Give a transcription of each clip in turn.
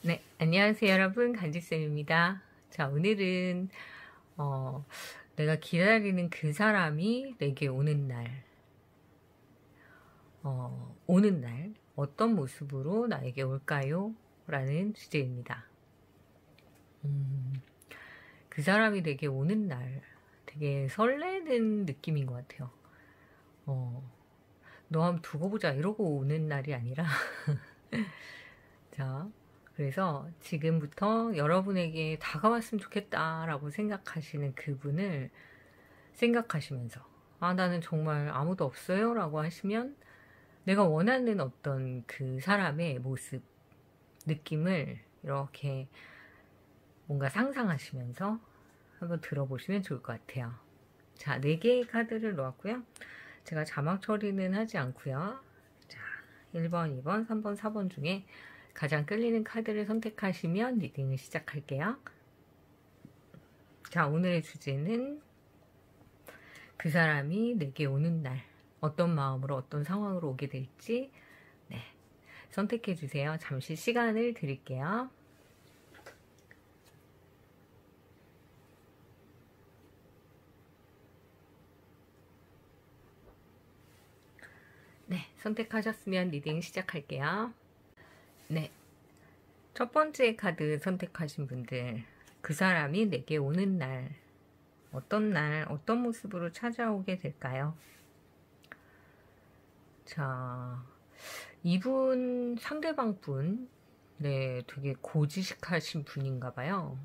네, 안녕하세요 여러분, 간지쌤입니다. 자, 오늘은 내가 기다리는 그 사람이 내게 오는 날 어떤 모습으로 나에게 올까요? 라는 주제입니다. 그 사람이 내게 오는 날 되게 설레는 느낌인 것 같아요. 너 한번 두고 보자 이러고 오는 날이 아니라 자, 그래서 지금부터 여러분에게 다가왔으면 좋겠다라고 생각하시는 그분을 생각하시면서 나는 정말 아무도 없어요 라고 하시면 내가 원하는 어떤 그 사람의 모습, 느낌을 이렇게 뭔가 상상하시면서 한번 들어보시면 좋을 것 같아요. 자, 4개의 카드를 놓았고요. 제가 자막 처리는 하지 않고요. 자, 1번, 2번, 3번, 4번 중에 가장 끌리는 카드를 선택하시면 리딩을 시작할게요. 자, 오늘의 주제는 그 사람이 내게 오는 날 어떤 마음으로 어떤 상황으로 오게 될지 선택해 주세요. 잠시 시간을 드릴게요. 네, 선택하셨으면 리딩 시작할게요. 네, 첫 번째 카드 선택하신 분들, 그 사람이 내게 오는 날, 어떤 모습으로 찾아오게 될까요? 자, 이분, 상대방 분, 되게 고지식하신 분인가 봐요.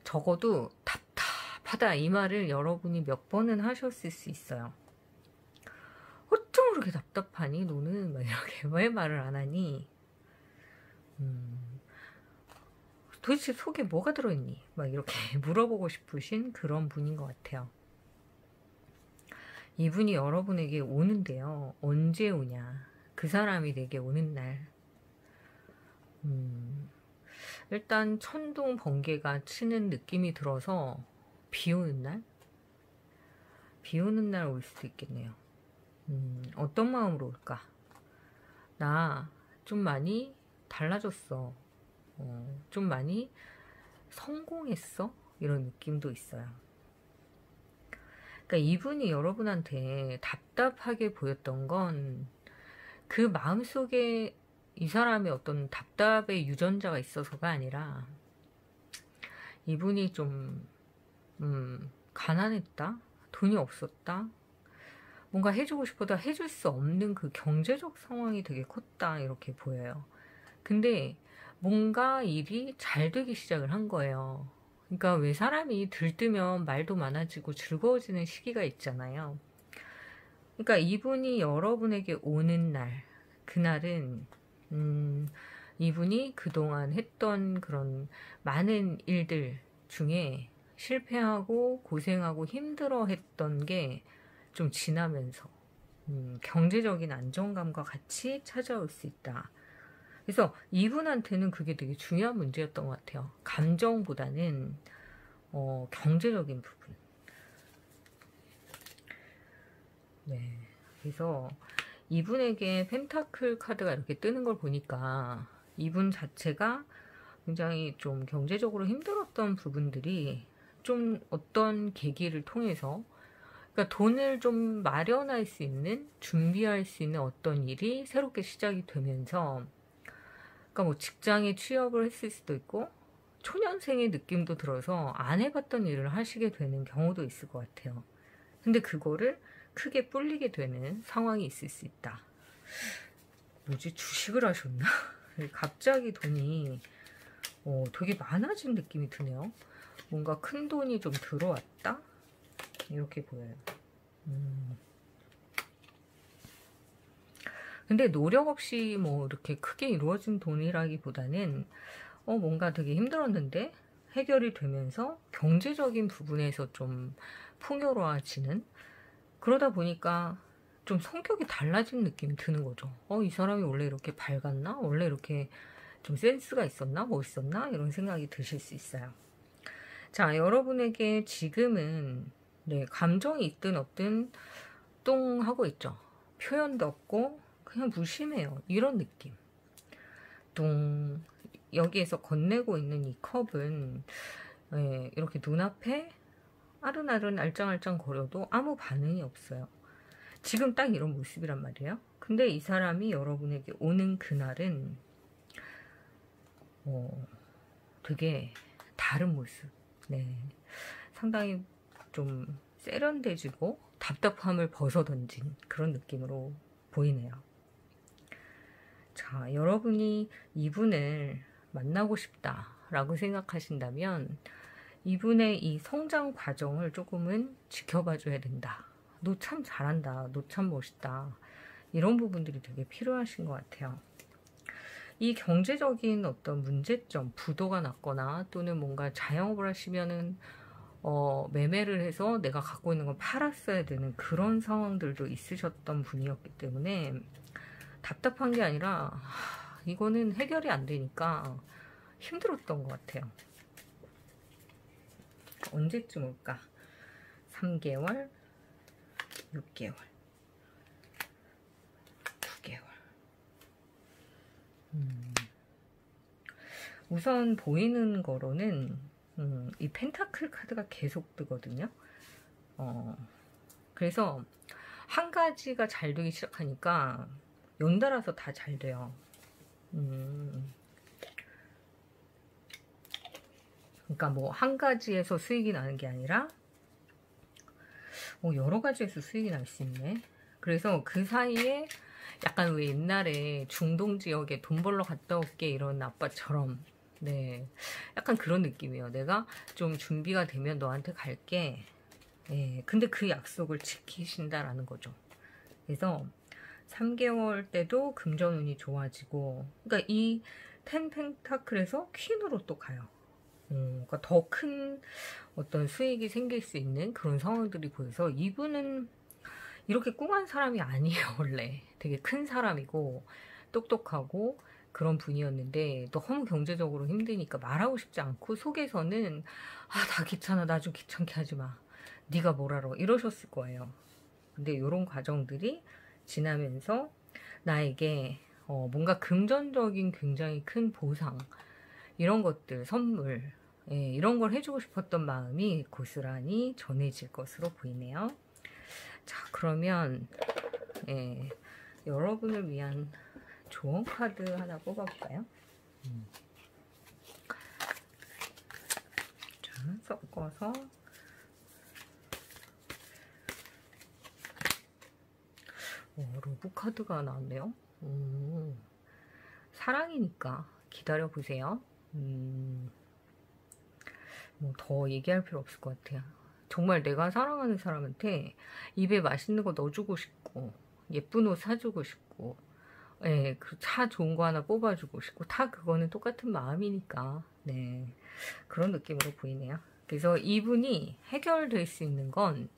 적어도 답답하다 이 말을 여러분이 몇 번은 하셨을 수 있어요. 어쩜 그렇게 답답하니 너는? 막 이렇게 왜 말을 안 하니? 도대체 속에 뭐가 들어있니? 막 이렇게 물어보고 싶으신 그런 분인 것 같아요. 이분이 여러분에게 오는데요. 언제 오냐? 그 사람이 내게 오는 날. 일단 천둥 번개가 치는 느낌이 들어서 비 오는 날? 비 오는 날 올 수도 있겠네요. 어떤 마음으로 올까? 나 좀 많이 달라졌어. 좀 많이 성공했어? 이런 느낌도 있어요. 그러니까 이분이 여러분한테 답답하게 보였던 건 그 마음속에 이 사람의 어떤 답답의 유전자가 있어서가 아니라 이분이 좀 가난했다? 돈이 없었다? 뭔가 해주고 싶어도 해줄 수 없는 그 경제적 상황이 되게 컸다 이렇게 보여요. 근데 뭔가 일이 잘 되기 시작을 한 거예요. 그러니까 왜 사람이 들뜨면 말도 많아지고 즐거워지는 시기가 있잖아요. 그러니까 이분이 여러분에게 오는 날, 그날은 이분이 그동안 했던 그런 많은 일들 중에 실패하고 고생하고 힘들어 했던 게 좀 지나면서 경제적인 안정감과 같이 찾아올 수 있다. 그래서 이분한테는 그게 되게 중요한 문제였던 것 같아요. 감정보다는 경제적인 부분. 네, 그래서 이분에게 펜타클 카드가 이렇게 뜨는 걸 보니까 이분 자체가 굉장히 좀 경제적으로 힘들었던 부분들이 좀 어떤 계기를 통해서, 그러니까 돈을 좀 마련할 수 있는, 준비할 수 있는 어떤 일이 새롭게 시작이 되면서, 그러니까 뭐 직장에 취업을 했을 수도 있고 초년생의 느낌도 들어서 안 해봤던 일을 하시게 되는 경우도 있을 것 같아요. 근데 그거를 크게 뿔리게 되는 상황이 있을 수 있다. 뭐지? 주식을 하셨나? 갑자기 돈이 되게 많아진 느낌이 드네요. 뭔가 큰 돈이 좀 들어왔다? 이렇게 보여요. 근데 노력 없이 뭐 이렇게 크게 이루어진 돈이라기보다는 뭔가 되게 힘들었는데 해결이 되면서 경제적인 부분에서 좀 풍요로워지는, 그러다 보니까 좀 성격이 달라진 느낌이 드는 거죠. 이 사람이 원래 이렇게 밝았나? 원래 이렇게 좀 센스가 있었나? 멋있었나? 이런 생각이 드실 수 있어요. 자, 여러분에게 지금은 감정이 있든 없든 똥하고 있죠. 표현도 없고 그냥 무심해요. 이런 느낌. 뚱 여기에서 건네고 있는 이 컵은 예, 이렇게 눈앞에 아른아른 알짱알짱 거려도 아무 반응이 없어요. 지금 딱 이런 모습이란 말이에요. 근데 이 사람이 여러분에게 오는 그날은 되게 다른 모습. 네, 상당히 좀 세련돼지고 답답함을 벗어던진 그런 느낌으로 보이네요. 자, 여러분이 이분을 만나고 싶다라고 생각하신다면 이분의 이 성장 과정을 조금은 지켜봐 줘야 된다. 너 참 잘한다. 너 참 멋있다. 이런 부분들이 되게 필요하신 것 같아요. 이 경제적인 어떤 문제점, 부도가 났거나 또는 뭔가 자영업을 하시면은 매매를 해서 내가 갖고 있는 걸 팔았어야 되는 그런 상황들도 있으셨던 분이었기 때문에 답답한 게 아니라 이거는 해결이 안 되니까 힘들었던 것 같아요. 언제쯤 올까? 3개월, 6개월, 9개월. 우선 보이는 거로는 이 펜타클 카드가 계속 뜨거든요. 그래서 한 가지가 잘 되기 시작하니까 연달아서 다 잘 돼요. 그러니까 뭐 한 가지에서 수익이 나는 게 아니라 여러 가지에서 수익이 날 수 있네. 그래서 그 사이에 약간 왜 옛날에 중동 지역에 돈 벌러 갔다 올게 이런 아빠처럼 네, 약간 그런 느낌이에요. 내가 좀 준비가 되면 너한테 갈게. 예, 근데 그 약속을 지키신다라는 거죠. 그래서 3개월 때도 금전운이 좋아지고, 그러니까 이 텐 펜타클에서 퀸으로 또 가요. 그러니까 더 큰 어떤 수익이 생길 수 있는 그런 상황들이 보여서 이분은 이렇게 꿍한 사람이 아니에요. 원래 되게 큰 사람이고 똑똑하고 그런 분이었는데 너무 경제적으로 힘드니까 말하고 싶지 않고 속에서는 다 귀찮아. 나 좀 귀찮게 하지 마. 네가 뭘 알아. 이러셨을 거예요. 근데 이런 과정들이 지나면서 나에게 뭔가 금전적인 굉장히 큰 보상 이런 것들, 선물 이런 걸 해주고 싶었던 마음이 고스란히 전해질 것으로 보이네요. 자, 그러면 여러분을 위한 조언 카드 하나 뽑아볼까요? 자, 섞어서 로브 카드가 나왔네요. 사랑이니까 기다려보세요. 뭐 더 얘기할 필요 없을 것 같아요. 정말 내가 사랑하는 사람한테 입에 맛있는 거 넣어주고 싶고 예쁜 옷 사주고 싶고 예, 그 차 좋은 거 하나 뽑아주고 싶고 다 그거는 똑같은 마음이니까 네, 그런 느낌으로 보이네요. 그래서 이분이 해결될 수 있는 건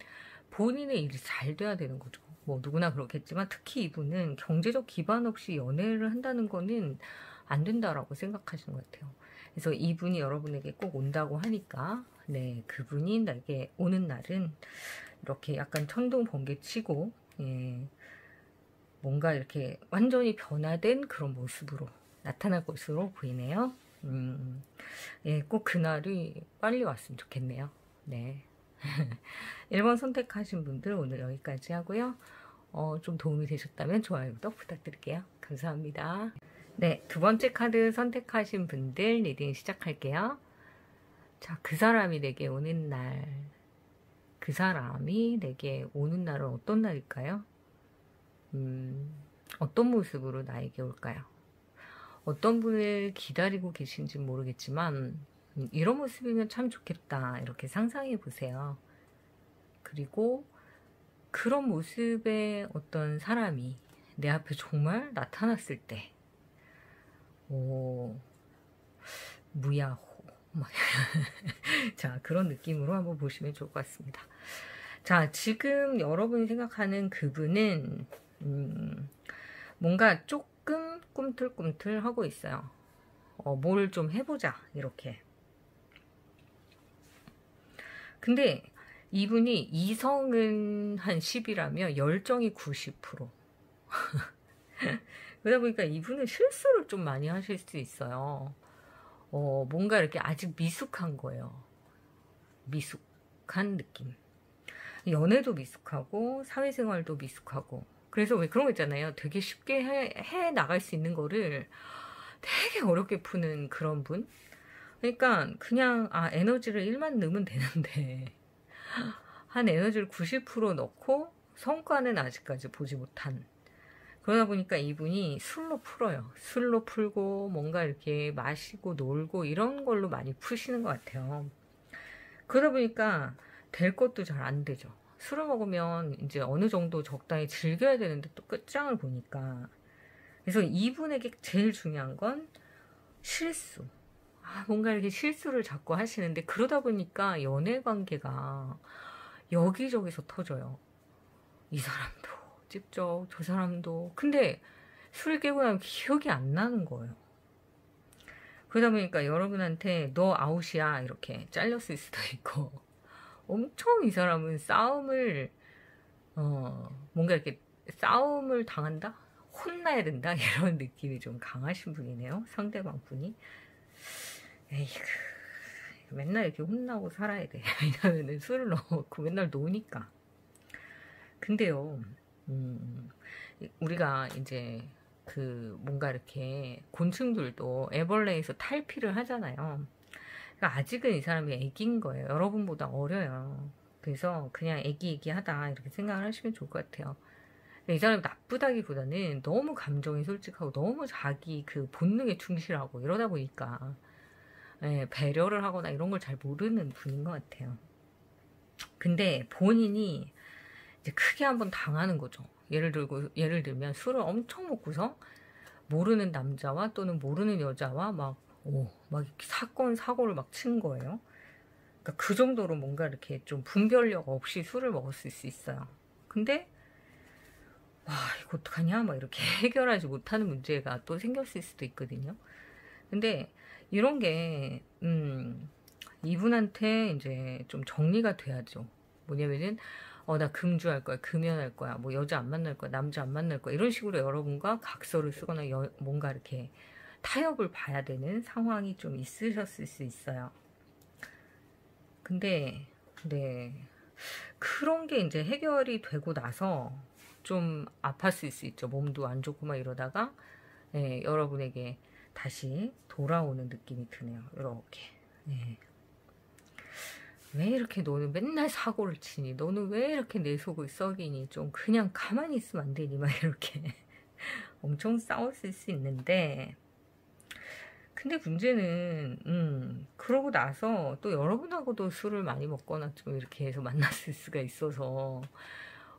본인의 일이 잘 돼야 되는 거죠. 뭐 누구나 그렇겠지만 특히 이분은 경제적 기반 없이 연애를 한다는 거는 안 된다라고 생각하시는 것 같아요. 그래서 이분이 여러분에게 꼭 온다고 하니까 네, 그분이 나에게 오는 날은 이렇게 약간 천둥 번개 치고 뭔가 이렇게 완전히 변화된 그런 모습으로 나타날 것으로 보이네요. 예, 꼭 그날이 빨리 왔으면 좋겠네요. 네. 1번 선택하신 분들 오늘 여기까지 하고요. 좀 도움이 되셨다면 좋아요, 구독 부탁드릴게요. 감사합니다. 네, 두 번째 카드 선택하신 분들 리딩 시작할게요. 자, 그 사람이 내게 오는 날. 그 사람이 내게 오는 날은 어떤 날일까요? 어떤 모습으로 나에게 올까요? 어떤 분을 기다리고 계신지 모르겠지만 이런 모습이면 참 좋겠다 이렇게 상상해 보세요. 그리고 그런 모습의 어떤 사람이 내 앞에 정말 나타났을 때 무야호 자, 그런 느낌으로 한번 보시면 좋을 것 같습니다. 자, 지금 여러분이 생각하는 그분은 뭔가 조금 꿈틀꿈틀 하고 있어요. 뭘 좀 해보자 이렇게. 근데 이분이 이성은 한 10이라며 열정이 90%. 그러다 보니까 이분은 실수를 좀 많이 하실 수 있어요. 뭔가 이렇게 아직 미숙한 거예요. 미숙한 느낌. 연애도 미숙하고 사회생활도 미숙하고. 그래서 왜 그런 거 있잖아요. 되게 쉽게 해 나갈 수 있는 거를 되게 어렵게 푸는 그런 분. 그러니까 그냥 에너지를 1만 넣으면 되는데 한 에너지를 90% 넣고 성과는 아직까지 보지 못한. 그러다 보니까 이분이 술로 풀어요. 술로 풀고 뭔가 이렇게 마시고 놀고 이런 걸로 많이 푸시는 것 같아요. 그러다 보니까 될 것도 잘 안 되죠. 술을 먹으면 이제 어느 정도 적당히 즐겨야 되는데 또 끝장을 보니까. 그래서 이분에게 제일 중요한 건 실수. 뭔가 이렇게 실수를 자꾸 하시는데 그러다 보니까 연애 관계가 여기저기서 터져요. 이 사람도 찝쩍 저 사람도. 근데 술 깨고 나면 기억이 안 나는 거예요. 그러다 보니까 여러분한테 너 아웃이야 이렇게 잘렸을 수도 있고, 엄청 이 사람은 싸움을 뭔가 이렇게 싸움을 당한다? 혼나야 된다? 이런 느낌이 좀 강하신 분이네요. 상대방 분이. 에이그, 맨날 이렇게 혼나고 살아야 돼. 왜냐면은 술을 넣어놓고 맨날 노니까. 근데요, 우리가 이제 뭔가 이렇게 곤충들도 애벌레에서 탈피를 하잖아요. 그러니까 아직은 이 사람이 애기인 거예요. 여러분보다 어려요. 그래서 그냥 애기하다 이렇게 생각을 하시면 좋을 것 같아요. 이 사람이 나쁘다기보다는 너무 감정이 솔직하고 너무 자기 그 본능에 충실하고 이러다 보니까 배려를 하거나 이런 걸 잘 모르는 분인 것 같아요. 근데 본인이 이제 크게 한번 당하는 거죠. 예를 들면 술을 엄청 먹고서 모르는 남자와 또는 모르는 여자와 막 이렇게 사고를 막 치는 거예요. 그러니까 그 정도로 뭔가 이렇게 좀 분별력 없이 술을 먹었을 수 있어요. 근데 이거 어떡하냐 막 이렇게 해결하지 못하는 문제가 또 생겼을 수도 있거든요. 근데 이런 게 이분한테 이제 좀 정리가 돼야죠. 뭐냐면은 나 금주할 거야, 금연할 거야, 뭐 여자 안 만날 거야, 남자 안 만날 거야, 이런 식으로 여러분과 각서를 쓰거나 뭔가 이렇게 타협을 봐야 되는 상황이 좀 있으셨을 수 있어요. 근데 그런 게 이제 해결이 되고 나서 좀 아팠을 수 있죠. 몸도 안 좋고 막 이러다가 여러분에게 다시 돌아오는 느낌이 드네요. 이렇게. 왜 이렇게 너는 맨날 사고를 치니? 너는 왜 이렇게 내 속을 썩이니? 좀 그냥 가만히 있으면 안 되니? 막 이렇게 엄청 싸웠을 수 있는데, 근데 문제는 그러고 나서 또 여러분하고도 술을 많이 먹거나 좀 이렇게 해서 만났을 수가 있어서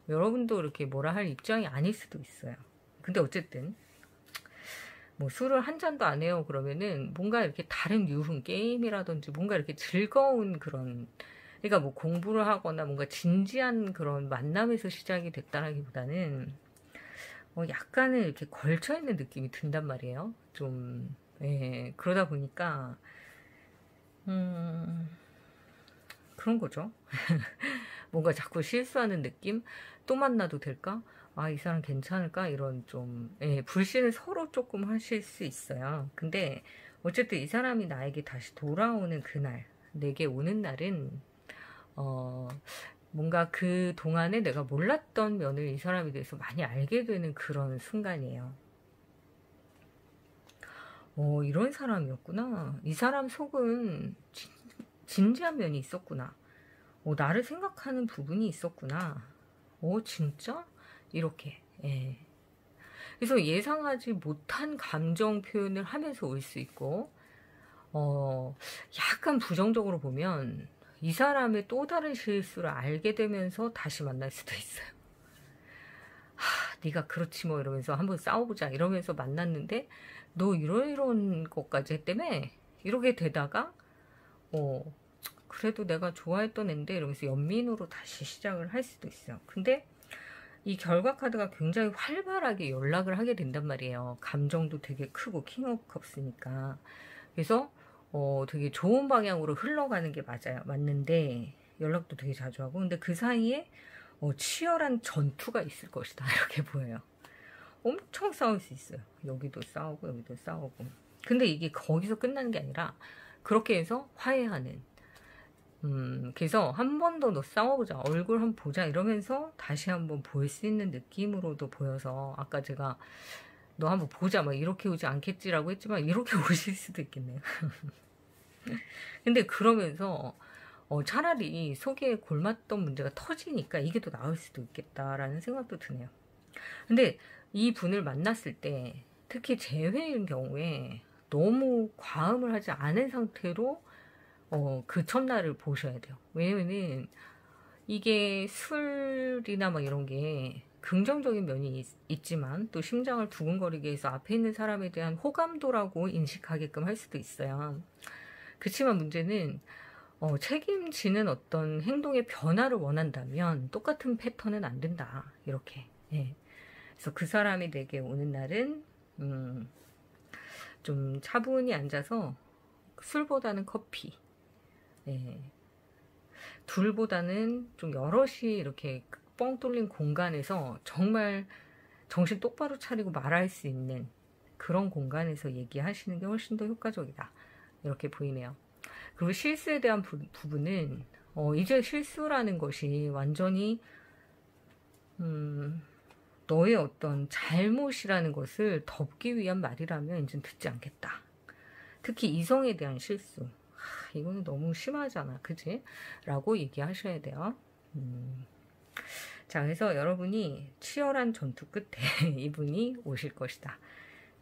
여러분도 이렇게 뭐라 할 입장이 아닐 수도 있어요. 근데 어쨌든 뭐 술을 한 잔도 안 해요 그러면은 뭔가 이렇게 다른 유흥 게임이라든지 뭔가 이렇게 즐거운 그런, 그러니까 뭐 공부를 하거나 뭔가 진지한 그런 만남에서 시작이 됐다라기보다는 약간은 이렇게 걸쳐있는 느낌이 든단 말이에요. 좀 그러다 보니까 그런 거죠. 뭔가 자꾸 실수하는 느낌? 또 만나도 될까? 이 사람 괜찮을까? 이런 좀 불신을 서로 조금 하실 수 있어요. 근데 어쨌든 이 사람이 나에게 다시 돌아오는 그날, 내게 오는 날은 뭔가 그 동안에 내가 몰랐던 면을 이 사람에 대해서 많이 알게 되는 그런 순간이에요. 이런 사람이었구나. 이 사람 속은 진지한 면이 있었구나. 나를 생각하는 부분이 있었구나. 진짜? 이렇게. 그래서 예상하지 못한 감정 표현을 하면서 올 수 있고, 약간 부정적으로 보면 이 사람의 또 다른 실수를 알게 되면서 다시 만날 수도 있어요. 네가 그렇지 뭐 이러면서 한번 싸워보자 이러면서 만났는데 너 이런 것까지 했다며? 이렇게 되다가 그래도 내가 좋아했던 앤데 이러면서 연민으로 다시 시작을 할 수도 있어요. 근데 이 결과 카드가 굉장히 활발하게 연락을 하게 된단 말이에요. 감정도 되게 크고 킹 오브 컵스니까. 그래서 되게 좋은 방향으로 흘러가는 게 맞는데 연락도 되게 자주 하고, 근데 그 사이에 치열한 전투가 있을 것이다 이렇게 보여요. 엄청 싸울 수 있어요. 여기도 싸우고 여기도 싸우고. 근데 이게 거기서 끝나는 게 아니라 그렇게 해서 화해하는. 그래서 한 번 더 너 싸워보자, 얼굴 한번 보자 이러면서 다시 한번 볼 수 있는 느낌으로도 보여서, 아까 제가 너 한번 보자 막 이렇게 오지 않겠지라고 했지만 이렇게 오실 수도 있겠네요. 근데 그러면서 차라리 속에 골맞던 문제가 터지니까 이게 더 나을 수도 있겠다라는 생각도 드네요. 근데 이 분을 만났을 때 특히 재회인 경우에 너무 과음을 하지 않은 상태로 그 첫날을 보셔야 돼요. 왜냐면은 이게 술이나 막 이런 게 긍정적인 면이 있지만 또 심장을 두근거리게 해서 앞에 있는 사람에 대한 호감도라고 인식하게끔 할 수도 있어요. 그렇지만 문제는 책임지는 어떤 행동의 변화를 원한다면 똑같은 패턴은 안 된다. 이렇게. 예. 그래서 그 사람이 내게 오는 날은 좀 차분히 앉아서 술보다는 커피. 예. 둘보다는 좀 여럿이 이렇게 뻥 뚫린 공간에서 정말 정신 똑바로 차리고 말할 수 있는 그런 공간에서 얘기하시는 게 훨씬 더 효과적이다. 이렇게 보이네요. 그리고 실수에 대한 부분은 이제 실수라는 것이 완전히 너의 어떤 잘못이라는 것을 덮기 위한 말이라면 이제 듣지 않겠다. 특히 이성에 대한 실수. 이거는 너무 심하잖아. 그치? 라고 얘기하셔야 돼요. 자, 그래서 여러분이 치열한 전투 끝에 이분이 오실 것이다.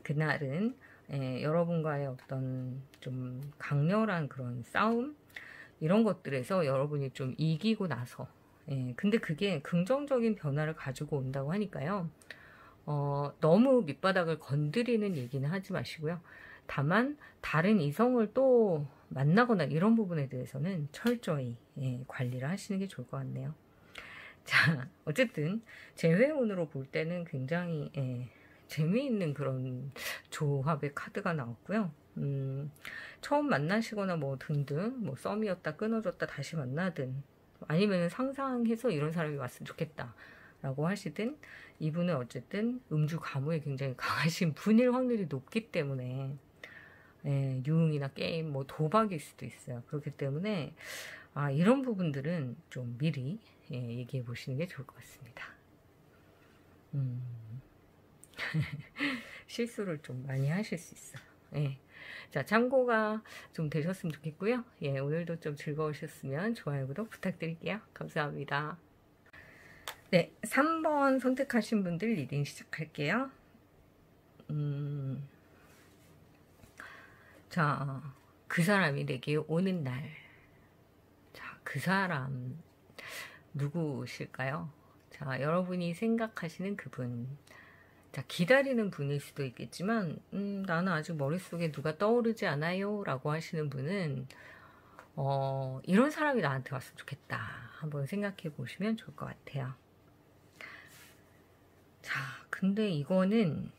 그날은 여러분과의 어떤 좀 강렬한 그런 싸움 이런 것들에서 여러분이 좀 이기고 나서 근데 그게 긍정적인 변화를 가지고 온다고 하니까요. 너무 밑바닥을 건드리는 얘기는 하지 마시고요. 다만 다른 이성을 또 만나거나 이런 부분에 대해서는 철저히 관리를 하시는 게 좋을 것 같네요. 자, 어쨌든 재회운으로 볼 때는 굉장히 재미있는 그런 조합의 카드가 나왔고요. 처음 만나시거나 뭐 등등 뭐 썸이었다 끊어졌다 다시 만나든 아니면 상상해서 이런 사람이 왔으면 좋겠다 라고 하시든, 이분은 어쨌든 음주 가무에 굉장히 강하신 분일 확률이 높기 때문에 유흥이나 게임 뭐 도박일 수도 있어요. 그렇기 때문에 이런 부분들은 좀 미리 얘기해 보시는 게 좋을 것 같습니다. 실수를 좀 많이 하실 수 있어요. 자, 참고가 좀 되셨으면 좋겠고요. 오늘도 좀 즐거우셨으면 좋아요, 구독 부탁드릴게요. 감사합니다. 네, 3번 선택하신 분들 리딩 시작할게요. 자, 그 사람이 내게 오는 날. 자, 그 사람 누구실까요? 자, 여러분이 생각하시는 그분. 자, 기다리는 분일 수도 있겠지만 나는 아직 머릿속에 누가 떠오르지 않아요 라고 하시는 분은 이런 사람이 나한테 왔으면 좋겠다. 한번 생각해 보시면 좋을 것 같아요. 자, 근데 이거는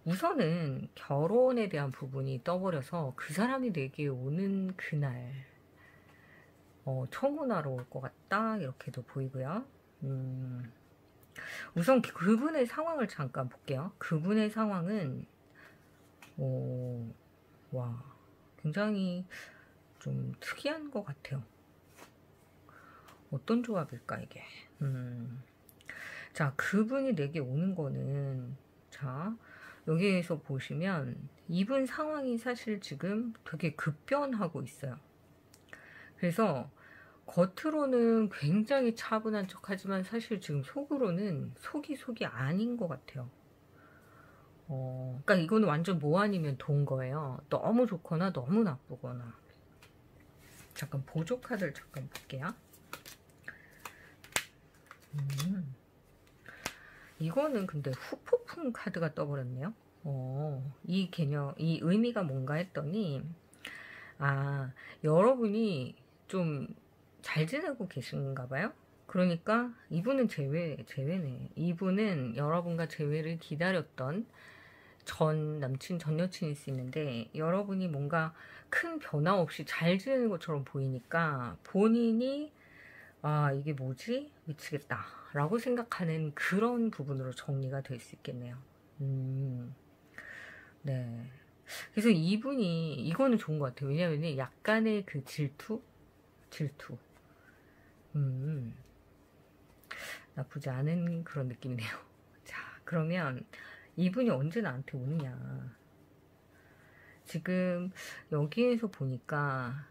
우선은 결혼에 대한 부분이 떠버려서 그 사람이 내게 오는 그날 청혼하러 올 것 같다 이렇게도 보이고요. 우선 그분의 상황을 잠깐 볼게요. 그분의 상황은 와, 굉장히 좀 특이한 것 같아요. 어떤 조합일까 이게. 자, 그분이 내게 오는 거는, 자, 여기에서 보시면 이분 상황이 사실 지금 되게 급변하고 있어요. 그래서 겉으로는 굉장히 차분한 척 하지만 사실 지금 속으로는 속이 아닌 것 같아요. 그러니까 이거는 완전 뭐 아니면 돈 거예요. 너무 좋거나 너무 나쁘거나. 잠깐 보조 카드를 잠깐 볼게요. 이거는 근데 후폭풍 카드가 떠버렸네요. 이 개념, 이 의미가 뭔가 했더니, 여러분이 좀 잘 지내고 계신가 봐요. 그러니까 이분은 재회네. 이분은 여러분과 재회를 기다렸던 전 남친, 전 여친일 수 있는데, 여러분이 뭔가 큰 변화 없이 잘 지내는 것처럼 보이니까 본인이 이게 뭐지? 미치겠다 라고 생각하는 그런 부분으로 정리가 될 수 있겠네요. 네. 그래서 이분이 이거는 좋은 것 같아요. 왜냐면 약간의 그 질투. 나쁘지 않은 그런 느낌이네요. 자, 그러면 이분이 언제 나한테 오느냐. 지금 여기에서 보니까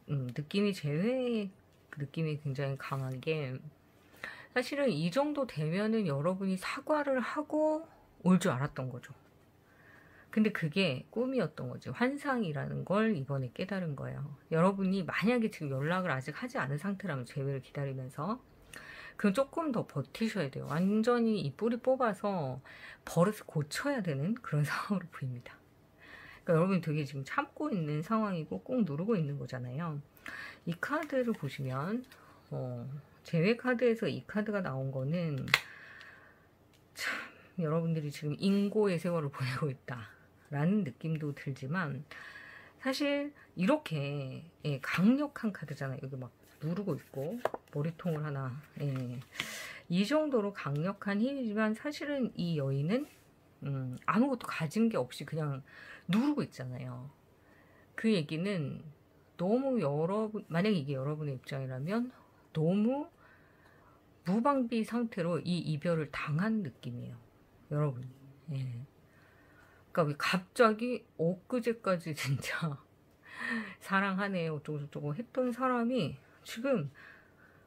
느낌이 제외의 느낌이 굉장히 강한 게, 사실은 이 정도 되면은 여러분이 사과를 하고 올 줄 알았던 거죠. 근데 그게 꿈이었던 거지. 환상이라는 걸 이번에 깨달은 거예요. 여러분이 만약에 지금 연락을 아직 하지 않은 상태라면, 재회를 기다리면서, 그럼 조금 더 버티셔야 돼요. 완전히 이 뿌리 뽑아서 버릇을 고쳐야 되는 그런 상황으로 보입니다. 그러니까 여러분이 되게 지금 참고 있는 상황이고 꼭 누르고 있는 거잖아요. 이 카드를 보시면 재회 카드에서 이 카드가 나온 거는 참 여러분들이 지금 인고의 세월을 보내고 있다라는 느낌도 들지만, 사실 이렇게 강력한 카드잖아요. 여기 막 누르고 있고 머리통을 하나, 이 정도로 강력한 힘이지만 사실은 이 여인은 아무것도 가진 게 없이 그냥 누르고 있잖아요. 그 얘기는 너무 만약에 이게 여러분의 입장이라면 너무 무방비 상태로 이 이별을 당한 느낌이에요. 여러분이. 그러니까 왜 갑자기 엊그제까지 진짜 사랑하네 어쩌고저쩌고 했던 사람이 지금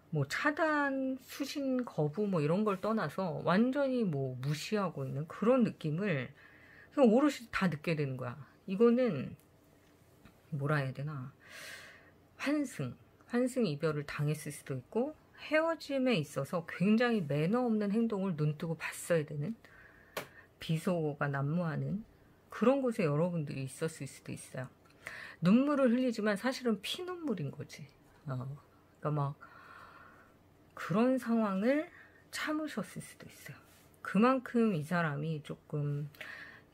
뭐 차단, 수신 거부 뭐 이런 걸 떠나서 완전히 뭐 무시하고 있는 그런 느낌을 그냥 오롯이 다 느껴야 되는 거야. 이거는 뭐라 해야 되나, 환승 이별을 당했을 수도 있고, 헤어짐에 있어서 굉장히 매너 없는 행동을 눈뜨고 봤어야 되는, 비속어가 난무하는 그런 곳에 여러분들이 있었을 수도 있어요. 눈물을 흘리지만 사실은 피눈물인 거지. 그러니까 막 그런 상황을 참으셨을 수도 있어요. 그만큼 이 사람이 조금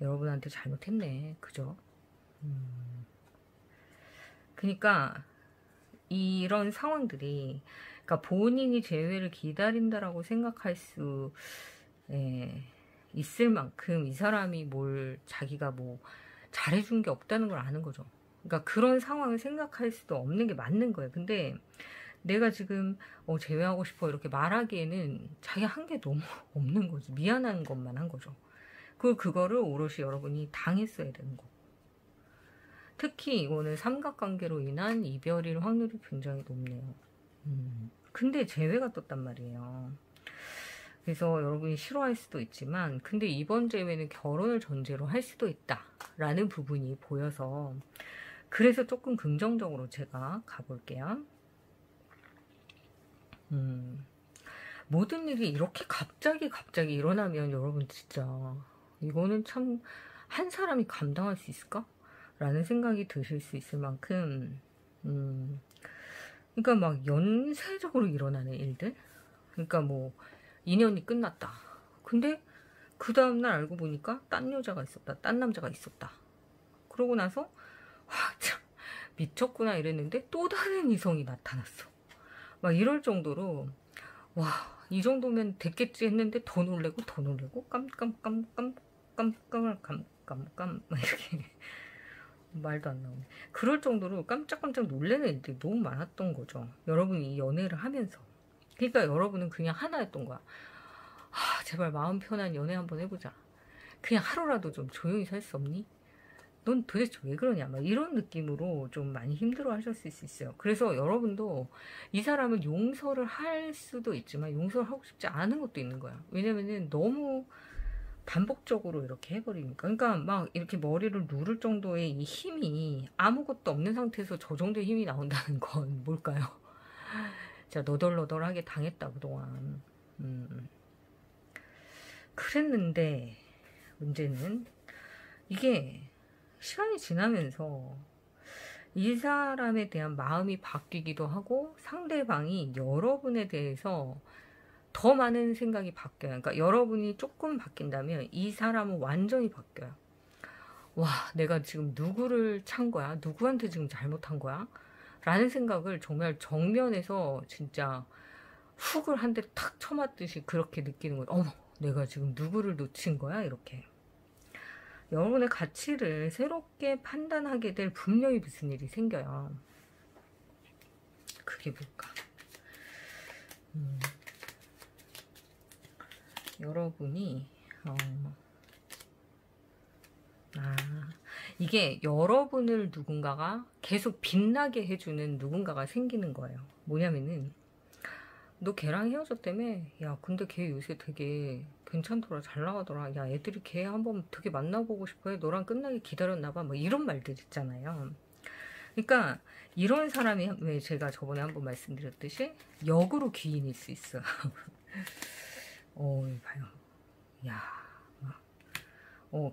여러분한테 잘못했네. 그죠? 그러니까 이런 상황들이, 그러니까 본인이 재회를 기다린다라고 생각할 수 있을 만큼 이 사람이 뭘 자기가 뭐 잘해준 게 없다는 걸 아는 거죠. 그러니까 그런 상황을 생각할 수도 없는 게 맞는 거예요. 근데 내가 지금 재회하고 싶어 이렇게 말하기에는 자기가 한 게 너무 없는 거지. 미안한 것만 한 거죠. 그거를 오롯이 여러분이 당했어야 되는 거고. 특히 이거는 삼각관계로 인한 이별일 확률이 굉장히 높네요. 근데 재회가 떴단 말이에요. 그래서 여러분이 싫어할 수도 있지만, 근데 이번 재회는 결혼을 전제로 할 수도 있다라는 부분이 보여서, 그래서 조금 긍정적으로 제가 가볼게요. 모든 일이 이렇게 갑자기 일어나면 여러분 진짜 이거는 참 한 사람이 감당할 수 있을까? 라는 생각이 드실 수 있을 만큼 그러니까 막 연쇄적으로 일어나는 일들, 그러니까 뭐 인연이 끝났다. 근데 그 다음날 알고 보니까 딴 여자가 있었다. 딴 남자가 있었다. 그러고 나서 와, 참 미쳤구나 이랬는데 또 다른 이성이 나타났어. 막 이럴 정도로 와, 이 정도면 됐겠지 했는데 더 놀래고 깜깜 막 이렇게 말도 안 나오네. 그럴 정도로 깜짝깜짝 놀라는 일들이 너무 많았던 거죠. 여러분이 연애를 하면서. 그러니까 여러분은 그냥 하나였던 거야. 제발 마음 편한 연애 한번 해보자. 그냥 하루라도 좀 조용히 살 수 없니? 넌 도대체 왜 그러냐? 막 이런 느낌으로 좀 많이 힘들어 하셨을 수 있어요. 그래서 여러분도 이 사람을 용서를 할 수도 있지만 용서를 하고 싶지 않은 것도 있는 거야. 왜냐면은 너무 반복적으로 이렇게 해버리니까. 그러니까 막 이렇게 머리를 누를 정도의 이 힘이, 아무것도 없는 상태에서 저 정도의 힘이 나온다는 건 뭘까요? 진짜 너덜너덜하게 당했다 그동안. 그랬는데 문제는 이게 시간이 지나면서 이 사람에 대한 마음이 바뀌기도 하고, 상대방이 여러분에 대해서 더 많은 생각이 바뀌어요. 그러니까 여러분이 조금 바뀐다면 이 사람은 완전히 바뀌어요. 와, 내가 지금 누구를 찬 거야? 누구한테 지금 잘못한 거야? 라는 생각을 정말 정면에서 진짜 훅을 한 대 탁 쳐맞듯이 그렇게 느끼는 거예요. 어머, 내가 지금 누구를 놓친 거야? 이렇게. 여러분의 가치를 새롭게 판단하게 될 분명히 무슨 일이 생겨요. 그게 뭘까? 여러분이 이게 여러분을 누군가가 계속 빛나게 해주는 누군가가 생기는 거예요. 뭐냐면은 너 걔랑 헤어졌다며? 야 근데 걔 요새 되게 괜찮더라, 잘 나가더라, 야 애들이 걔 한번 되게 만나보고 싶어해, 너랑 끝나게 기다렸나봐, 뭐 이런 말들 있잖아요. 그러니까 이런 사람이, 왜 제가 저번에 한번 말씀드렸듯이 역으로 귀인일 수 있어. 봐요. 야,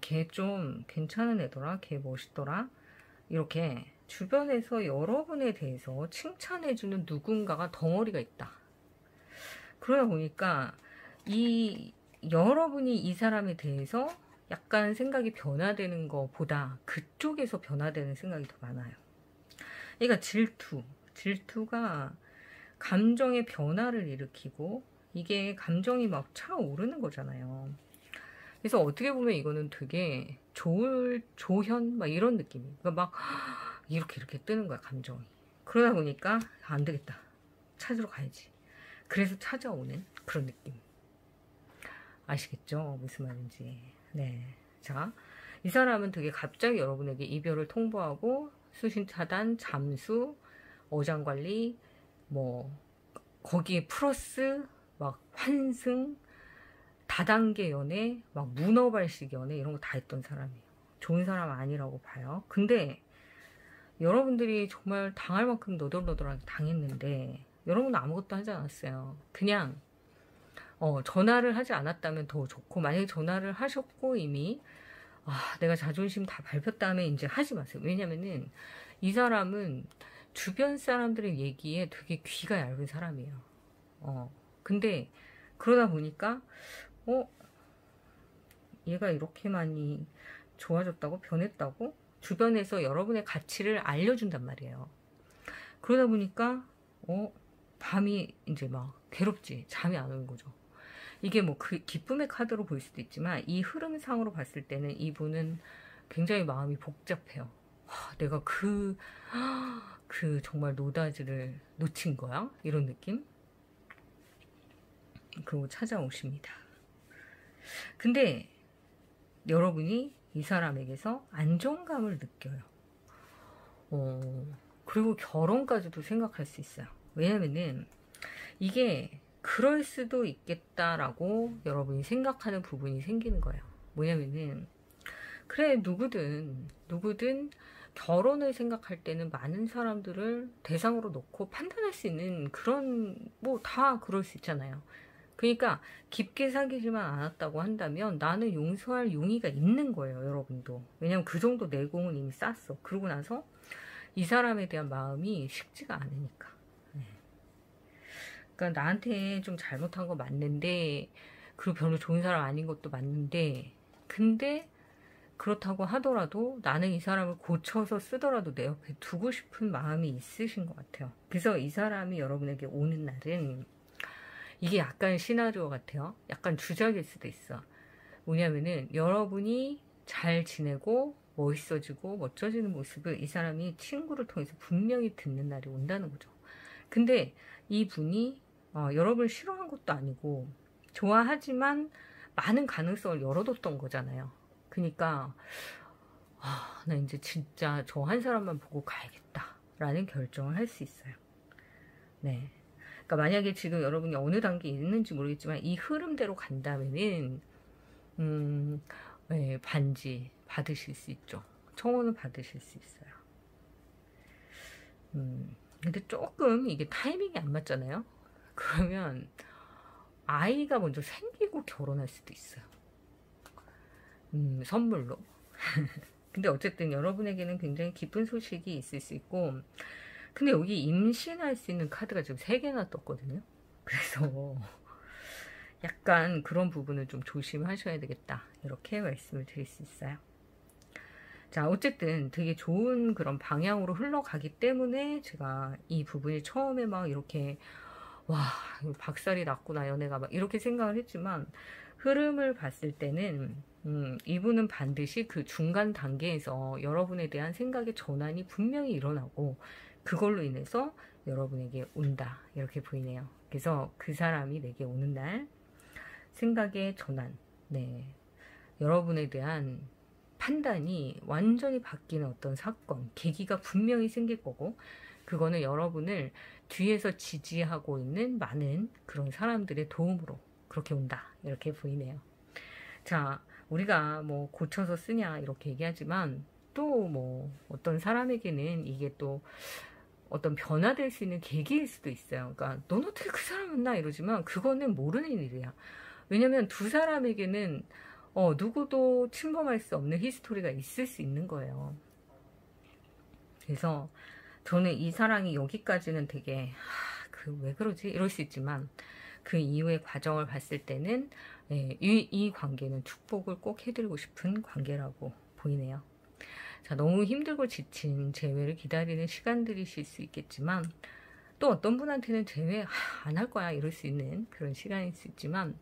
걔 좀 괜찮은 애더라, 걔 멋있더라, 이렇게 주변에서 여러분에 대해서 칭찬해주는 누군가가 덩어리가 있다. 그러다 보니까 여러분이 이 사람에 대해서 약간 생각이 변화되는 것보다 그쪽에서 변화되는 생각이 더 많아요. 그러니까 질투가 감정의 변화를 일으키고, 이게 감정이 막 차오르는 거잖아요. 그래서 어떻게 보면 이거는 되게 조현 막 이런 느낌이에요. 그러니까 막 이렇게 뜨는 거야, 감정이. 그러다 보니까 안 되겠다, 찾으러 가야지. 그래서 찾아오는 그런 느낌. 아시겠죠? 무슨 말인지. 네. 자, 이 사람은 되게 갑자기 여러분에게 이별을 통보하고 수신 차단, 잠수, 어장관리, 뭐 거기에 플러스 막 환승, 다단계 연애, 막 문어발식 연애, 이런 거 다 했던 사람이에요. 좋은 사람 아니라고 봐요. 근데 여러분들이 정말 당할 만큼 너덜너덜하게 당했는데 여러분은 아무것도 하지 않았어요. 그냥 전화를 하지 않았다면 더 좋고, 만약에 전화를 하셨고 이미 내가 자존심 다 밟혔다 하면 이제 하지 마세요. 왜냐면은 이 사람은 주변 사람들의 얘기에 되게 귀가 얇은 사람이에요. 근데 그러다 보니까 얘가 이렇게 많이 좋아졌다고, 변했다고 주변에서 여러분의 가치를 알려준단 말이에요. 그러다 보니까 밤이 이제 막 괴롭지, 잠이 안 오는 거죠. 이게 뭐 그 기쁨의 카드로 보일 수도 있지만, 이 흐름상으로 봤을 때는 이분은 굉장히 마음이 복잡해요. 내가 그 정말 노다지를 놓친 거야? 이런 느낌? 그리고 찾아오십니다. 근데 여러분이 이 사람에게서 안정감을 느껴요. 그리고 결혼까지도 생각할 수 있어요. 왜냐면은 이게 그럴 수도 있겠다라고 여러분이 생각하는 부분이 생기는 거예요. 뭐냐면은, 그래, 누구든 결혼을 생각할 때는 많은 사람들을 대상으로 놓고 판단할 수 있는 그런, 뭐 다 그럴 수 있잖아요. 그러니까 깊게 사귀지만 않았다고 한다면 나는 용서할 용의가 있는 거예요, 여러분도. 왜냐면 그 정도 내공은 이미 쌌어. 그러고 나서 이 사람에 대한 마음이 식지가 않으니까. 그러니까 나한테 좀 잘못한 거 맞는데, 그리고 별로 좋은 사람 아닌 것도 맞는데, 근데 그렇다고 하더라도 나는 이 사람을 고쳐서 쓰더라도 내 옆에 두고 싶은 마음이 있으신 것 같아요. 그래서 이 사람이 여러분에게 오는 날은, 이게 약간 시나리오 같아요. 약간 주작일 수도 있어. 뭐냐면은 여러분이 잘 지내고 멋있어지고 멋져지는 모습을 이 사람이 친구를 통해서 분명히 듣는 날이 온다는 거죠. 근데 이 분이 여러분을 싫어한 것도 아니고 좋아하지만 많은 가능성을 열어뒀던 거잖아요. 그러니까 나 이제 진짜 저 한 사람만 보고 가야겠다 라는 결정을 할 수 있어요. 네. 그러니까 만약에 지금 여러분이 어느 단계에 있는지 모르겠지만 이 흐름대로 간다면은 네, 반지 받으실 수 있죠. 청혼을 받으실 수 있어요. 근데 조금 이게 타이밍이 안 맞잖아요. 그러면 아이가 먼저 생기고 결혼할 수도 있어요. 선물로. 근데 어쨌든 여러분에게는 굉장히 기쁜 소식이 있을 수 있고, 근데 여기 임신할 수 있는 카드가 지금 3개나 떴거든요. 그래서 약간 그런 부분을 좀 조심하셔야 되겠다, 이렇게 말씀을 드릴 수 있어요. 자, 어쨌든 되게 좋은 그런 방향으로 흘러가기 때문에 제가 이 부분이 처음에 막 이렇게 와, 박살이 났구나 연애가 막 이렇게 생각을 했지만 흐름을 봤을 때는 이분은 반드시 그 중간 단계에서 여러분에 대한 생각의 전환이 분명히 일어나고 그걸로 인해서 여러분에게 온다 이렇게 보이네요. 그래서 그 사람이 내게 오는 날 생각의 전환, 네, 여러분에 대한 판단이 완전히 바뀌는 어떤 사건, 계기가 분명히 생길 거고 그거는 여러분을 뒤에서 지지하고 있는 많은 그런 사람들의 도움으로 그렇게 온다 이렇게 보이네요. 자, 우리가 뭐 고쳐서 쓰냐 이렇게 얘기하지만 또 뭐 어떤 사람에게는 이게 또 어떤 변화될 수 있는 계기일 수도 있어요. 그러니까 넌 어떻게 그 사람 만나 이러지만 그거는 모르는 일이야. 왜냐면 두 사람에게는 누구도 침범할 수 없는 히스토리가 있을 수 있는 거예요. 그래서 저는 이 사랑이 여기까지는 되게 왜 그러지? 이럴 수 있지만 그 이후의 과정을 봤을 때는 이 관계는 축복을 꼭 해드리고 싶은 관계라고 보이네요. 자, 너무 힘들고 지친 재회를 기다리는 시간들이실 수 있겠지만 또 어떤 분한테는 재회 안 할 거야 이럴 수 있는 그런 시간일 수 있지만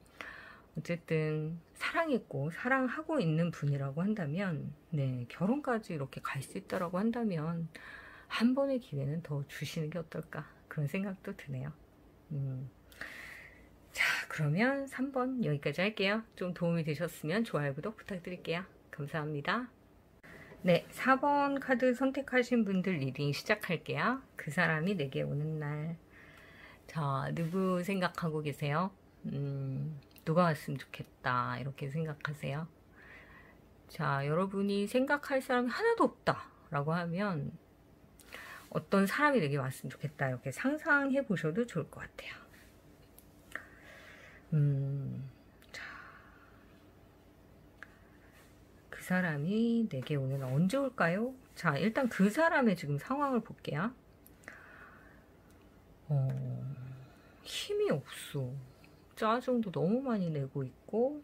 어쨌든 사랑했고 사랑하고 있는 분이라고 한다면 네, 결혼까지 이렇게 갈 수 있다라고 한다면 한 번의 기회는 더 주시는 게 어떨까 그런 생각도 드네요. 자, 그러면 3번 여기까지 할게요. 좀 도움이 되셨으면 좋아요, 구독 부탁드릴게요. 감사합니다. 네, 4번 카드 선택하신 분들 리딩 시작할게요. 그 사람이 내게 오는 날. 자, 누구 생각하고 계세요? 누가 왔으면 좋겠다 이렇게 생각하세요? 자, 여러분이 생각할 사람이 하나도 없다 라고 하면 어떤 사람이 내게 왔으면 좋겠다 이렇게 상상해 보셔도 좋을 것 같아요. 자, 그 사람이 내게 오늘 언제 올까요? 자, 일단 그 사람의 지금 상황을 볼게요. 힘이 없어. 짜증도 너무 많이 내고 있고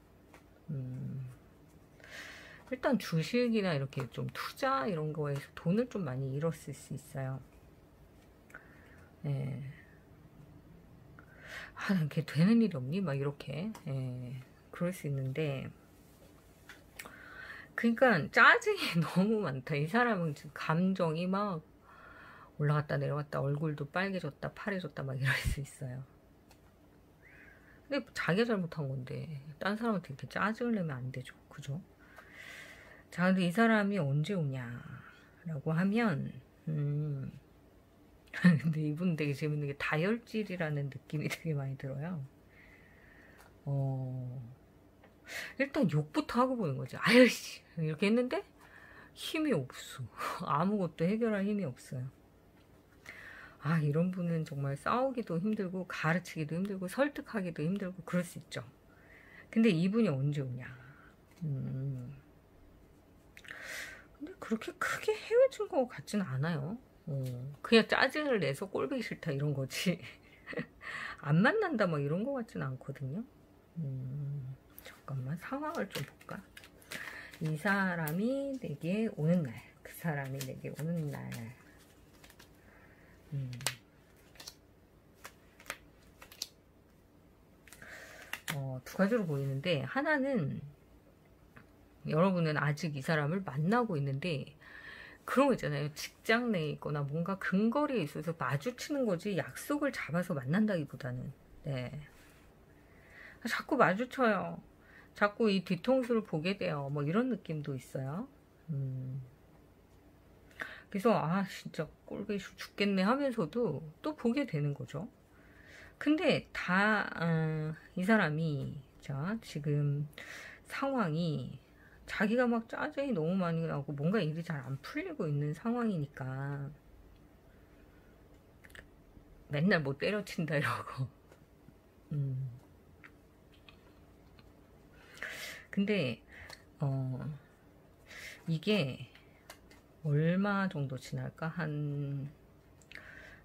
일단 주식이나 이렇게 좀 투자 이런 거에서 돈을 좀 많이 잃었을 수 있어요. 네. 이렇게 되는 일이 없니? 막 이렇게 그럴 수 있는데 그러니까 짜증이 너무 많다. 이 사람은 지금 감정이 막 올라갔다 내려갔다 얼굴도 빨개졌다 파래졌다 막 이럴 수 있어요. 근데 자기가 잘못한 건데 딴 사람한테 이렇게 짜증을 내면 안 되죠. 그죠? 자, 근데 이 사람이 언제 오냐 라고 하면 근데 이분 되게 재밌는 게 다혈질이라는 느낌이 되게 많이 들어요. 일단 욕부터 하고 보는 거죠. 아유씨 이렇게 했는데 힘이 없어. 아무것도 해결할 힘이 없어요. 이런 분은 정말 싸우기도 힘들고 가르치기도 힘들고 설득하기도 힘들고 그럴 수 있죠. 근데 이분이 언제 오냐. 근데 그렇게 크게 헤어진 것 같지는 않아요. 그냥 짜증을 내서 꼴보기 싫다 이런 거지. 안 만난다 뭐 이런 것 같지는 않거든요. 잠깐만 상황을 좀 볼까. 이 사람이 내게 오는 날, 그 사람이 내게 오는 날. 두 가지로 보이는데 하나는 여러분은 아직 이 사람을 만나고 있는데 그런 거 있잖아요. 직장 내에 있거나 뭔가 근거리에 있어서 마주치는 거지 약속을 잡아서 만난다기보다는 네. 자꾸 마주쳐요. 자꾸 이 뒤통수를 보게 돼요. 뭐 이런 느낌도 있어요. 그래서 진짜 꼴보기 죽겠네 하면서도 또 보게 되는 거죠. 근데 이 사람이 자 지금 상황이 자기가 막 짜증이 너무 많이 나고 뭔가 일이 잘 안 풀리고 있는 상황이니까 맨날 뭐 때려친다 이러고 근데 이게 얼마 정도 지날까? 한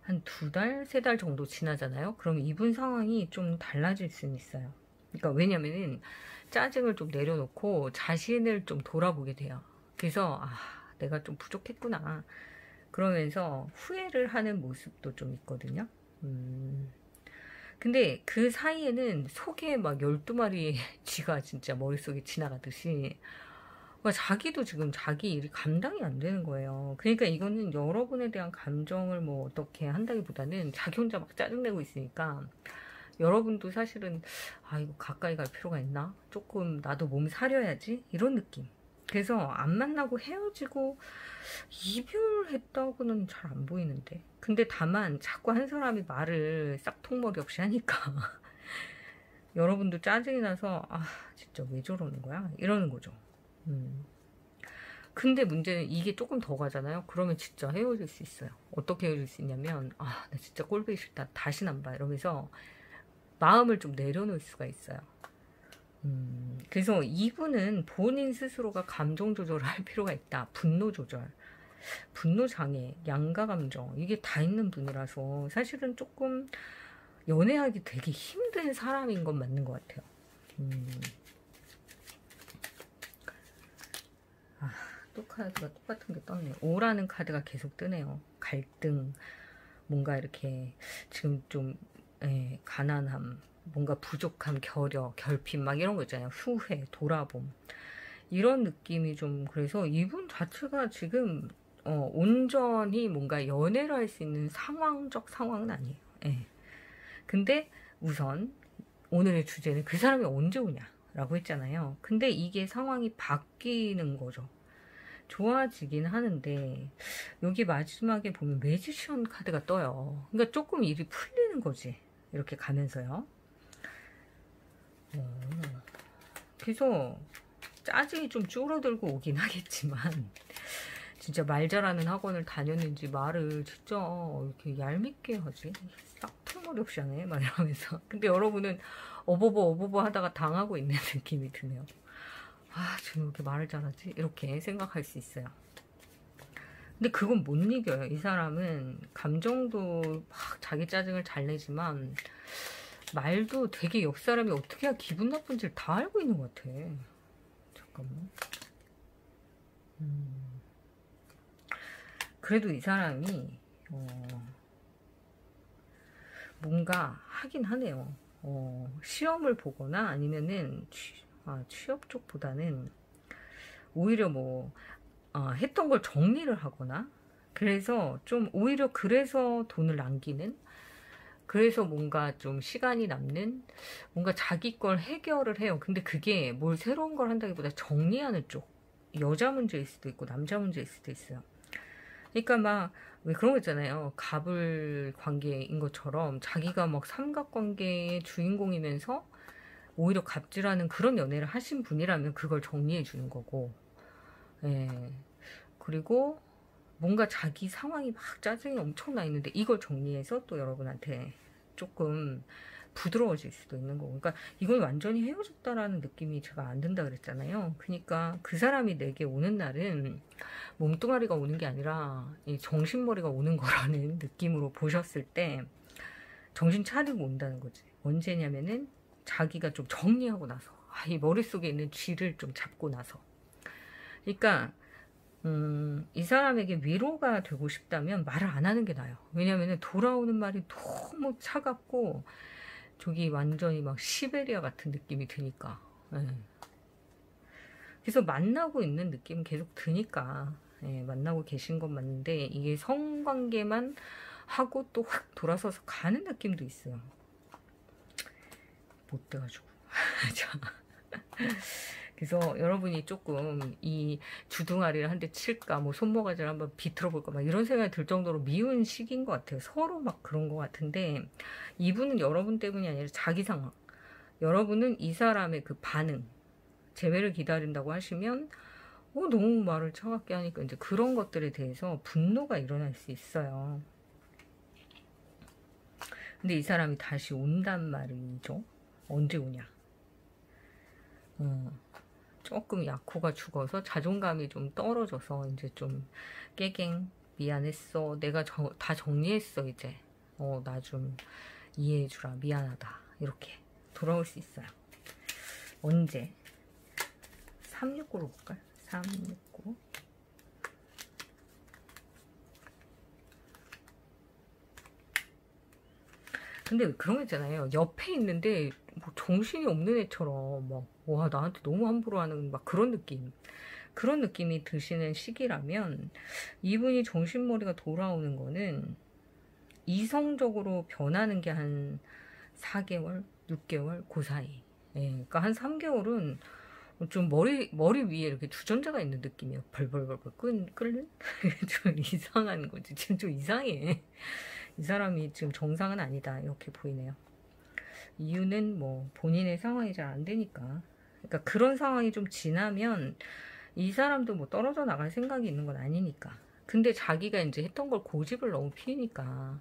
2달, 3달 정도 지나잖아요. 그럼 이분 상황이 좀 달라질 수는 있어요. 그러니까 왜냐면은 짜증을 좀 내려놓고 자신을 좀 돌아보게 돼요. 그래서 내가 좀 부족했구나 그러면서 후회를 하는 모습도 좀 있거든요. 근데 그 사이에는 속에 막 12마리의 쥐가 진짜 머릿속에 지나가듯이 자기도 지금 자기 일이 감당이 안 되는 거예요. 그러니까 이거는 여러분에 대한 감정을 뭐 어떻게 한다기보다는 자기 혼자 막 짜증내고 있으니까 여러분도 사실은 이거 가까이 갈 필요가 있나? 조금 나도 몸 사려야지? 이런 느낌. 그래서 안 만나고 헤어지고 이별했다고는 잘 안 보이는데. 근데 다만 자꾸 한 사람이 말을 싹통머리 없이 하니까 여러분도 짜증이 나서 진짜 왜 저러는 거야? 이러는 거죠. 근데 문제는 이게 조금 더 가잖아요. 그러면 진짜 헤어질 수 있어요. 어떻게 헤어질 수 있냐면 나 진짜 꼴보기 싫다. 다시는 안 봐. 이러면서 마음을 좀 내려놓을 수가 있어요. 그래서 이분은 본인 스스로가 감정 조절을 할 필요가 있다. 분노 조절, 분노 장애, 양가 감정 이게 다 있는 분이라서 사실은 조금 연애하기 되게 힘든 사람인 건 맞는 것 같아요. 또 카드가 똑같은 게 떴네요. 오라는 카드가 계속 뜨네요. 갈등, 뭔가 이렇게 지금 좀 가난함, 뭔가 부족함, 결여, 결핍 막 이런 거 있잖아요. 후회, 돌아봄 이런 느낌이 좀 그래서 이분 자체가 지금 온전히 뭔가 연애를 할 수 있는 상황적 상황은 아니에요. 근데 우선 오늘의 주제는 그 사람이 언제 오냐라고 했잖아요. 근데 이게 상황이 바뀌는 거죠. 좋아지긴 하는데 여기 마지막에 보면 매지션 카드가 떠요. 그러니까 조금 일이 풀리는 거지. 이렇게 가면서요. 그래서 짜증이 좀 줄어들고 오긴 하겠지만 진짜 말 잘하는 학원을 다녔는지 말을 진짜 이렇게 얄밉게 하지. 싹퉁머리 없이 하네 막 이러면서. 근데 여러분은 어버버 하다가 당하고 있는 느낌이 드네요. 지금 왜 이렇게 말을 잘하지? 이렇게 생각할 수 있어요. 근데 그건 못 이겨요. 이 사람은 감정도 막 자기 짜증을 잘 내지만 말도 되게 옆 사람이 어떻게 해야 기분 나쁜지를 다 알고 있는 것 같아. 잠깐만. 그래도 이 사람이 뭔가 하긴 하네요. 시험을 보거나 아니면은 취업 쪽보다는 오히려 뭐 했던 걸 정리를 하거나 그래서 좀 오히려 그래서 돈을 남기는 그래서 뭔가 좀 시간이 남는 뭔가 자기 걸 해결을 해요. 근데 그게 뭘 새로운 걸 한다기보다 정리하는 쪽 여자 문제일 수도 있고 남자 문제일 수도 있어요. 그러니까 막 왜 그런 거 있잖아요. 갑을 관계인 것처럼 자기가 막 삼각관계의 주인공이면서 오히려 갑질하는 그런 연애를 하신 분이라면 그걸 정리해 주는 거고 그리고 뭔가 자기 상황이 막 짜증이 엄청 나 있는데 이걸 정리해서 또 여러분한테 조금 부드러워질 수도 있는 거고 그러니까 이건 완전히 헤어졌다라는 느낌이 제가 안 든다 그랬잖아요. 그러니까 그 사람이 내게 오는 날은 몸뚱아리가 오는 게 아니라 이 정신머리가 오는 거라는 느낌으로 보셨을 때 정신 차리고 온다는 거지. 언제냐면은 자기가 좀 정리하고 나서 이 머릿속에 있는 쥐를 좀 잡고 나서 그러니까 이 사람에게 위로가 되고 싶다면 말을 안 하는 게 나아요. 왜냐면은 돌아오는 말이 너무 차갑고 저기 완전히 막 시베리아 같은 느낌이 드니까 그래서 만나고 있는 느낌 계속 드니까 만나고 계신 건 맞는데 이게 성관계만 하고 또 확 돌아서서 가는 느낌도 있어요. 못 돼가지고 그래서 여러분이 조금 이 주둥아리를 한 대 칠까 뭐 손모가지를 한번 비틀어 볼까 막 이런 생각이 들 정도로 미운 시기인 것 같아요. 서로 막 그런 것 같은데 이분은 여러분 때문이 아니라 자기 상황 여러분은 이 사람의 그 반응 재회를 기다린다고 하시면 너무 말을 차갑게 하니까 이제 그런 것들에 대해서 분노가 일어날 수 있어요. 근데 이 사람이 다시 온단 말이죠. 언제 오냐. 조금 약호가 죽어서 자존감이 좀 떨어져서 이제 좀 깨갱 미안했어. 내가 다 정리했어 이제. 나 좀 이해해주라. 미안하다. 이렇게 돌아올 수 있어요. 언제? 369로 볼까요? 369. 근데 그런 거 있잖아요. 옆에 있는데 뭐 정신이 없는 애처럼 막, 와, 나한테 너무 함부로 하는 막 그런 느낌. 그런 느낌이 드시는 시기라면 이분이 정신머리가 돌아오는 거는 이성적으로 변하는 게 한 4개월, 6개월 그 사이. 예, 그러니까 한 3개월은 좀 머리 위에 이렇게 주전자가 있는 느낌이에요. 벌벌벌벌 끓는? 좀 이상한 거지. 지금 좀 이상해. 이 사람이 지금 정상은 아니다. 이렇게 보이네요. 이유는 뭐 본인의 상황이 잘 안 되니까. 그러니까 그런 상황이 좀 지나면 이 사람도 뭐 떨어져 나갈 생각이 있는 건 아니니까. 근데 자기가 이제 했던 걸 고집을 너무 피우니까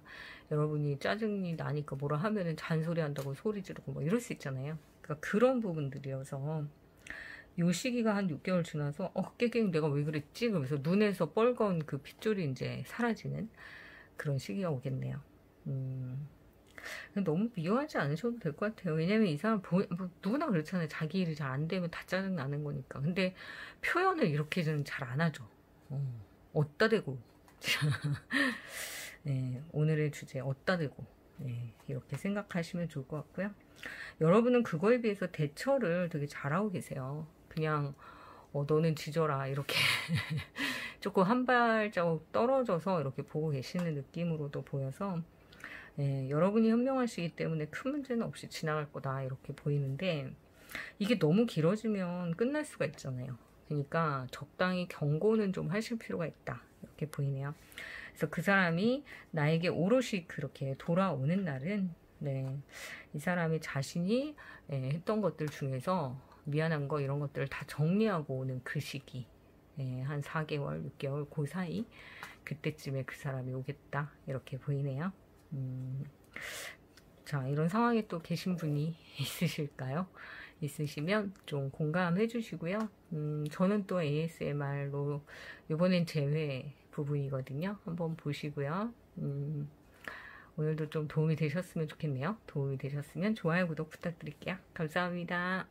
여러분이 짜증이 나니까 뭐라 하면은 잔소리 한다고 소리 지르고 뭐 이럴 수 있잖아요. 그러니까 그런 부분들이어서 요 시기가 한 6개월 지나서 깨갱 내가 왜 그랬지? 그러면서 눈에서 뻘건 그 핏줄이 이제 사라지는 그런 시기가 오겠네요. 너무 미워하지 않으셔도 될 것 같아요. 왜냐면 이 사람 뭐 누구나 그렇잖아요. 자기 일이 잘 안 되면 다 짜증 나는 거니까. 근데 표현을 이렇게는 잘 안 하죠. 어따 대고. 네, 오늘의 주제 어따 대고. 네, 이렇게 생각하시면 좋을 것 같고요. 여러분은 그거에 비해서 대처를 되게 잘하고 계세요. 그냥 너는 지져라 이렇게 조금 한 발자국 떨어져서 이렇게 보고 계시는 느낌으로도 보여서 여러분이 현명하시기 때문에 큰 문제는 없이 지나갈 거다 이렇게 보이는데 이게 너무 길어지면 끝날 수가 있잖아요. 그러니까 적당히 경고는 좀 하실 필요가 있다 이렇게 보이네요. 그래서 그 사람이 나에게 오롯이 그렇게 돌아오는 날은 이 사람이 자신이 했던 것들 중에서 미안한 거 이런 것들을 다 정리하고 오는 그 시기 한 4개월, 6개월 그 사이 그때쯤에 그 사람이 오겠다 이렇게 보이네요. 자, 이런 상황에 또 계신 분이 있으실까요? 있으시면 좀 공감해 주시고요. 저는 또 ASMR로 이번엔 제외 부분이거든요. 한번 보시고요. 오늘도 좀 도움이 되셨으면 좋겠네요. 도움이 되셨으면 좋아요, 구독 부탁드릴게요. 감사합니다.